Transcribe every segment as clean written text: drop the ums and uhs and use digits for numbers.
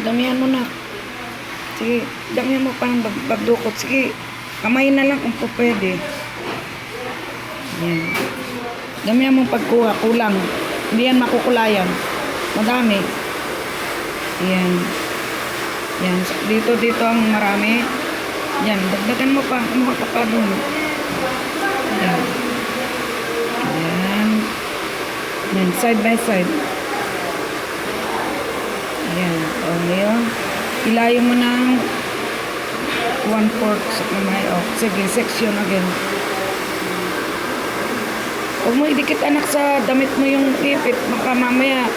Damihan mo na. Sige, damihan mo pa ng bagdukot. Sige, kamay na lang kung po pwede. Yan. Damihan mo pagkuha, kulang. Hindi yan makukulayan. Madami. Yan. Yan. Dito ang marami. Yan. Dagdagan mo pa. Kumuha ka pa doon. Yan. Yan. Yan. Side by side. Yan. O, ngayon. Ilayo mo ng 1/4 sa kamay. O, sige, section again. Huwag mo idikit anak sa damit mo yung ipit. Baka mamaya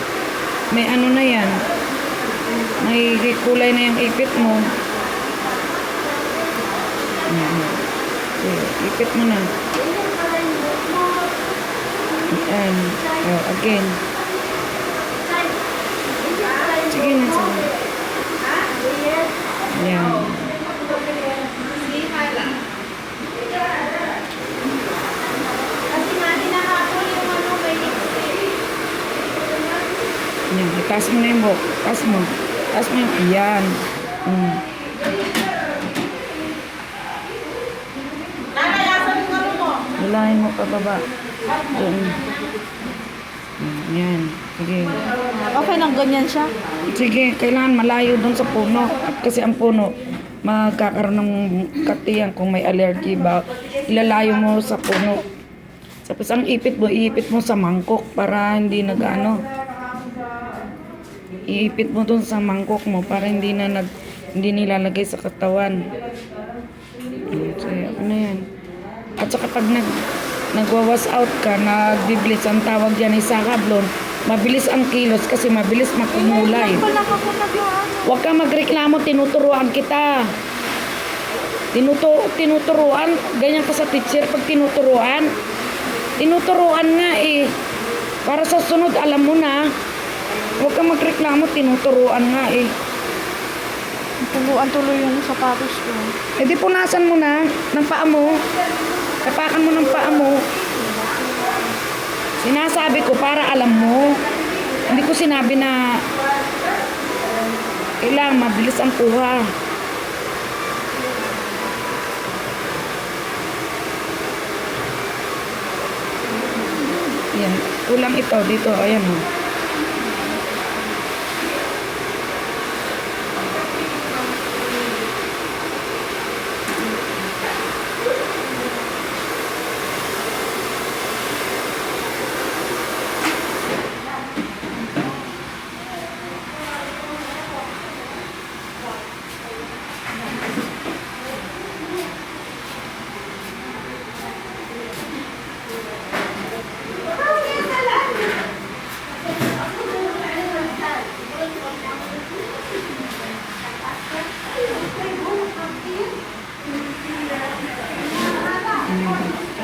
may ano na yan. May kulay na yung ipit mo. Yan. Okay, ipit mo na. Yan. Oh, again. Sige na. Sige. Yan. Yan, itaas mo na yung buhok. Taas mo. Taas mo yung yan. Hilahin mo pababa. Doon. Yan. Sige. Okay lang ganyan siya? Sige, kailangan malayo doon sa puno. At kasi ang puno, magkakaroon ng katiyan kung may allergy ba. Ilalayo mo sa puno. Tapos ang ipit mo, iipit mo sa mangkok para hindi nag-ano. Iipit mo doon sa mangkok mo para hindi nilalagay sa katawan. So, ano yan. At saka pag nagwawas out ka, nagbiblitz, ang tawag dyan ay sakablon, mabilis ang kilos kasi mabilis makumulay. Huwag ka magreklamo, tinuturuan kita. Tinuturuan, ganyan ka sa teacher pag tinuturuan nga eh. Para sa sunod, alam mo na. Huwag ka magreklamo, tinuturuan nga eh. Tuluan tuloy yung sapatos ko. Eh di punasan mo na ng paa mo. Tapakan mo ng paa mo. Sinasabi ko para alam mo. Hindi ko sinabi na kailangan mabilis ang kuha. Yan. Kulang ito dito. Ayan o.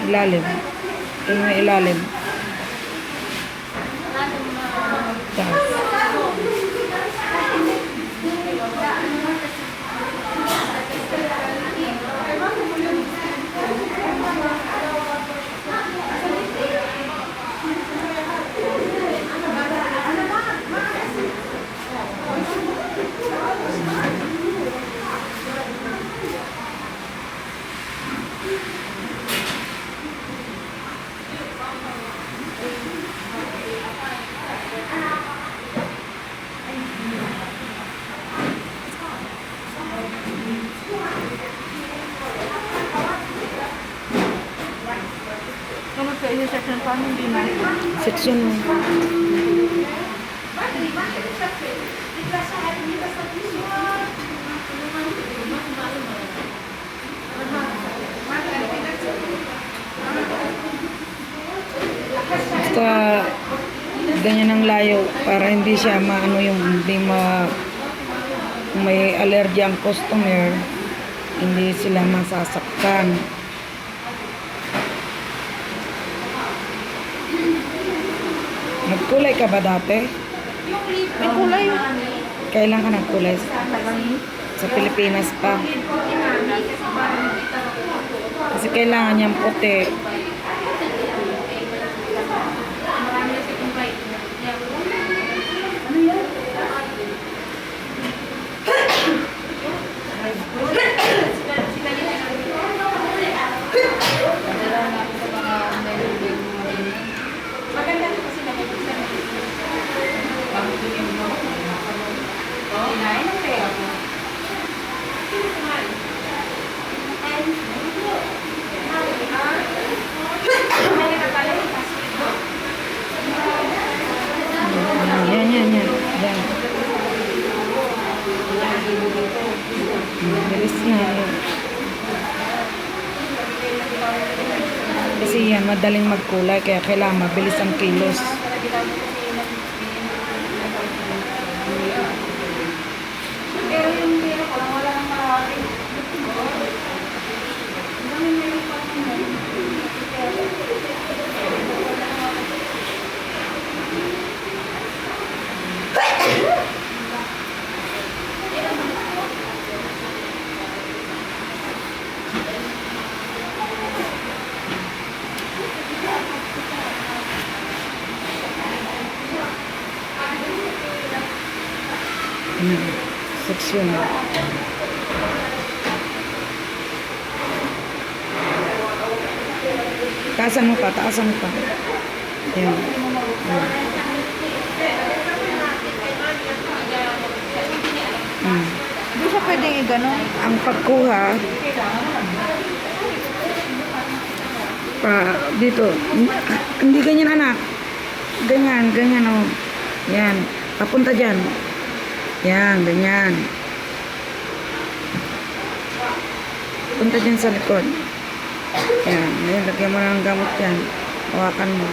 Ilalim. Ito yung ilalim. Taas. Sunod sa iyo section paano hindi na? Section mo. Basta ganyan ang layo para hindi siya maano yung hindi kung may allergy ang customer, hindi sila masasaktan. Nagkulay ka ba dati? May kulay. Kailan ka nagkulay? Sa Pilipinas pa. Kasi kailangan niyang puti. Yan. Yan. Bilis na. Yan. Kasi yan, madaling magkulay, kaya kailangan mabilis ang kilos. Seksyon. Taasan mo pa. Yan. Hindi siya pwedeng i-ganon. Ang pagkuha pa dito. Hindi ganyan, anak. Ganyan oh. Yan. Papunta dyan. Yan, ganyan. Punta dyan sa likod. Yan. Ngayon, lagyan mo ng gamot yan. Hawakan mo.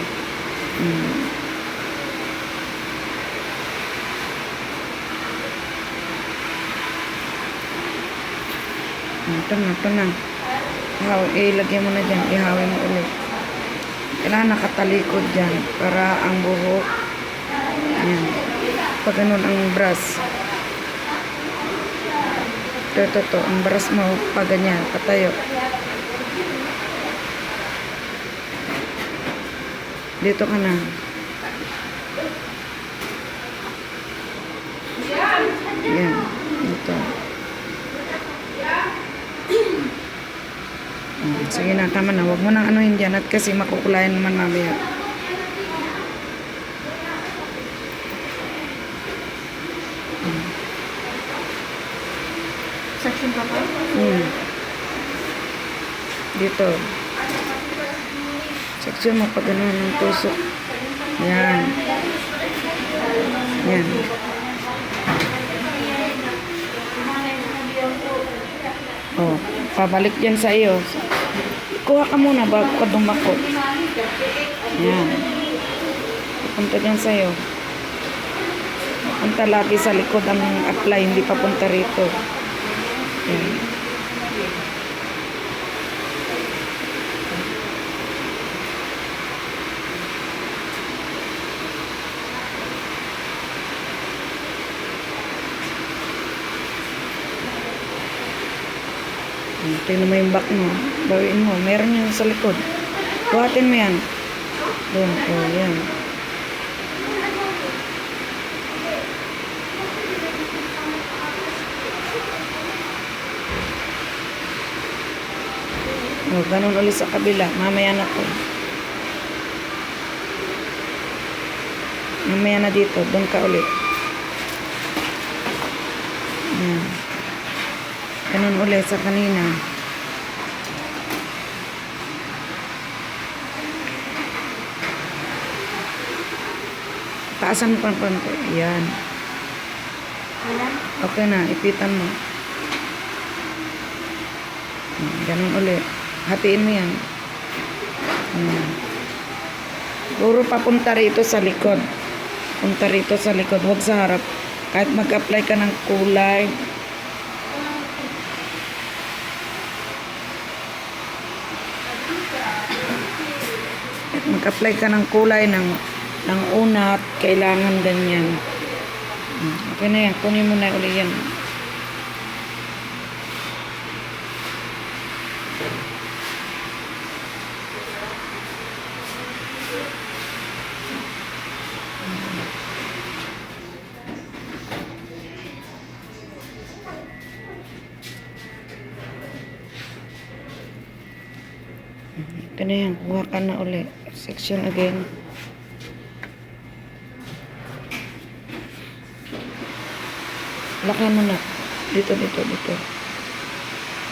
Ito na. Ilagyan mo na dyan. Ihawin mo ulit. Kailangan nakatalikod dyan para ang buhok. Yan. Pag ganun ang brush. Ito. Ang brush mo pag ganyan. Patayo. Dito ka na. Yan. Dito. Sige na, tama na. Huwag mo nang anuhin dyan at kasi makukulayan naman mamaya. Section pa pa? Dito. Section mo pag ganun ng tusok. Yan. Oh, pabalik dyan sa iyo. Kuha ka muna bago ka dumako. Yan. Punta dyan sa iyo. Punta lagi sa likod ang apply, hindi papunta rito. Yan. Tingnan mo yung back mo. Bawiin mo. Meron yan sa likod. Buhatin mo yan. Doon. Oh, yan. Oh, ganun ulit sa kabila. Mamaya na to. Mamaya na dito. Doon ka ulit. Yan. Ganun ulit sa kanina. Taasan mo pa konti. Yan. Okay na. Ipitan mo. Ganun ulit. Hatiin mo yan. Puro papunta rito sa likod. Punta rito sa likod. Huwag sa harap. Kahit mag-apply ka ng kulay. Mag-apply ka ng kulay ng unat, kailangan ganyan. Okay na yan, kunin mo na ulit yan. Ito na yan, kuha ka na ulit. Section again. Lakihan mo na. Dito.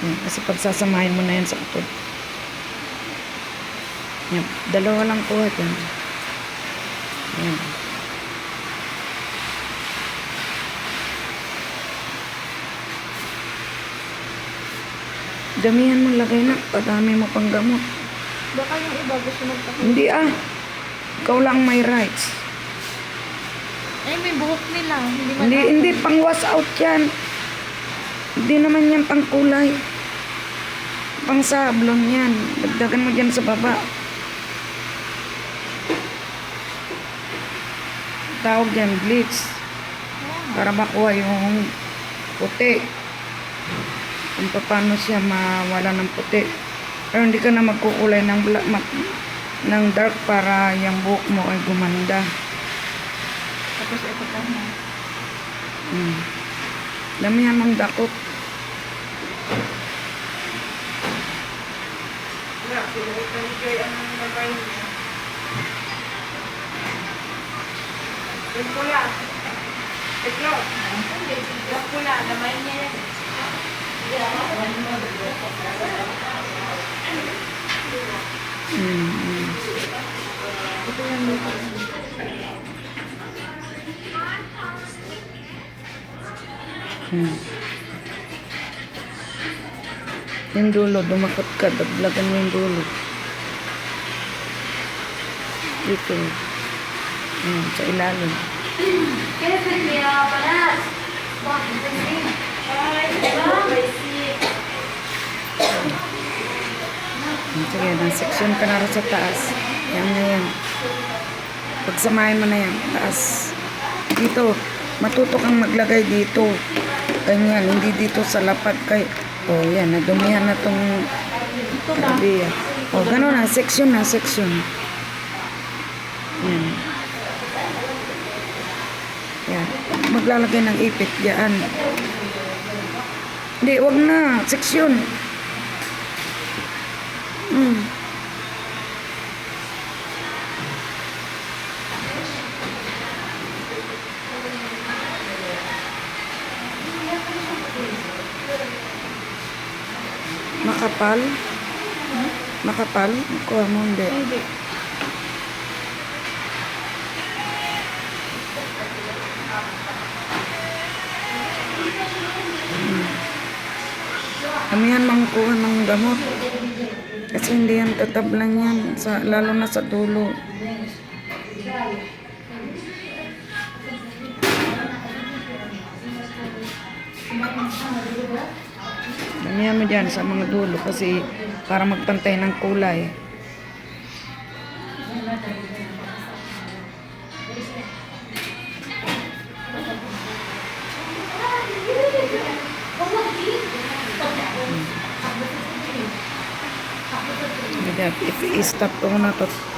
Yan, kasi pagsasamahin mo na yan sa utod. Yan, dalawa lang kuha dyan. Yan. Damihan mo lagay na, padami mo pang gamot. Baka yung iba gusto magpakita. Hindi ikaw lang may rights. Eh, may buhok nila. Hindi Hindi pang wash out yan. Hindi naman yan pang kulay. Pang sablon yan. Dagdagan mo dyan sa baba. Tawag dyan, bleach. Para makuha yung puti. Kung paano siya mawala ng puti. Pero hindi ka na magkukulay ng black, ng dark para yung buhok mo ay gumanda. Tapos ito pa na. Damihan mong dakot. Ito yung dito. Yung dulo, dumakot ka, daglagan mo yung dulo. Dito. Sa ilalim. Sige, section ka na rin sa taas. Yan na yan. Pagsamahin mo na yan, taas. Dito, matuto kang maglagay dito. Ganyan, hindi dito sa lapad kay. Oh, yan, nadumihan na tong idea. Oh, gano'n na, section. Yan. Yan. Maglalagay ng ipit diyan. Hindi, wag na, section. Makapal? Makapal? Kuha mo, hindi. Hindi. Kamihan mang kuha ng gamot. Kasi hindi yan tatablan yan, lalo na sa dulo. Damihan mo dyan sa mga dulo kasi para magpantay ng kulay. If i-stop ko na to.